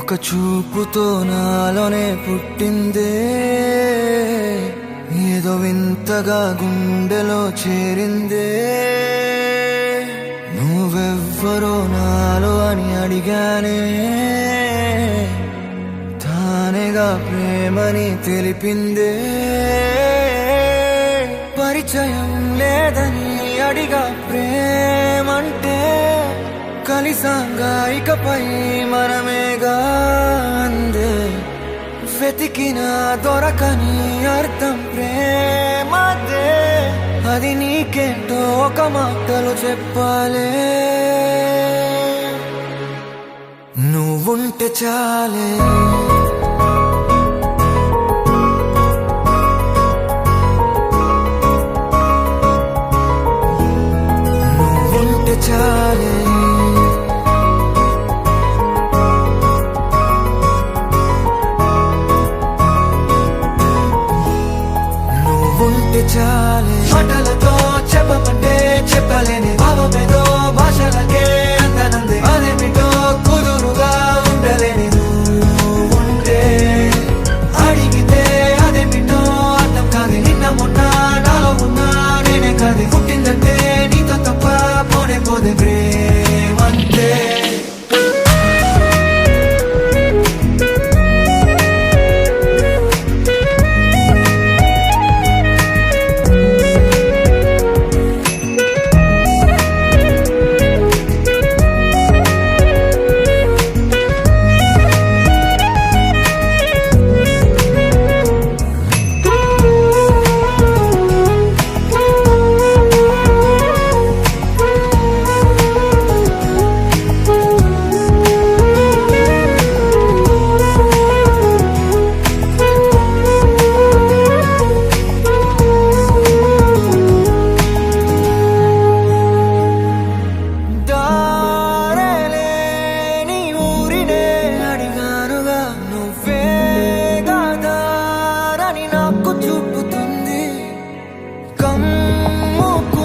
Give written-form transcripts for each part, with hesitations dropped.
ఒక చూపుతో నాలోనే పుట్టిందే, ఏదో వింతగా గుండెలో చేరిందే. నువ్వెవ్వరో నాలో అని అడిగానే, తానేగా ప్రేమని తెలిపిందే. పరిచయం లేదని అడిగా ప్రేమంటే, కలిసాంగా ఇకపై మనమేగా అందే. వెతికిన దొరకని అర్థం ప్రేమదే, అది నీకేంటో ఒక మాటలో చెప్పాలే. నువ్వుంటే చాలే, నువ్వుంటే చాలే. నువ్వుంటే చాలే, మాటలతో చెప్పమంటే చెప్పలేని భావమేదో భాషలకే అందనందే. అదేమిటో కుదురుగా ఉండలేని నువ్వుంటే, అడిగితే అదేమిటో అర్థం కాదు. నిన్న మొన్న నాలో ఉన్నా నేనే కాదు. పుట్టిందంటే నీతో తప్ప పోనే పోదే ప్రేమంతే. చూపుతుంది కమ్ముకున్న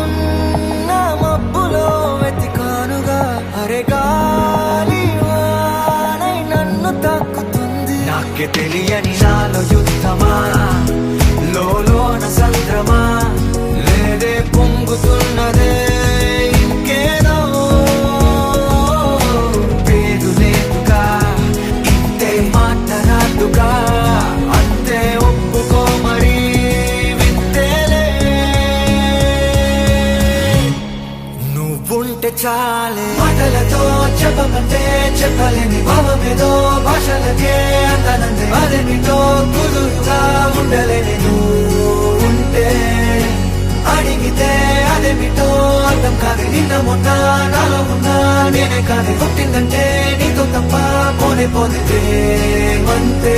మబ్బులో వెతికానుగా. అరే గాలి వానై నన్ను తాకుతుంది. నాకే తెలియని నాలో యుద్ధమా, లోన సంద్రమా, లేదే పొంగుతున్నదే ఇంకేదో. పేరు లేదుగా, ఇంతే మాట్లాడుగా, అంతే ఒప్పుకో మరి వింతేలే. నువ్వుంటే చాలే, మాటలతో చెప్పమంటే చెప్పలేని భావమేదో భాషలకే అందనందే. అదేమిటో కుదురుగా ఉండలేని నువ్వుంటే, అడిగితే అదేమిటో అర్థం కాదు. నిన్న మొన్న నాలో ఉన్నా నేనే కాదు. పుట్టిందంటే నీతో తప్ప పోనే పోదే ప్రేమంతే.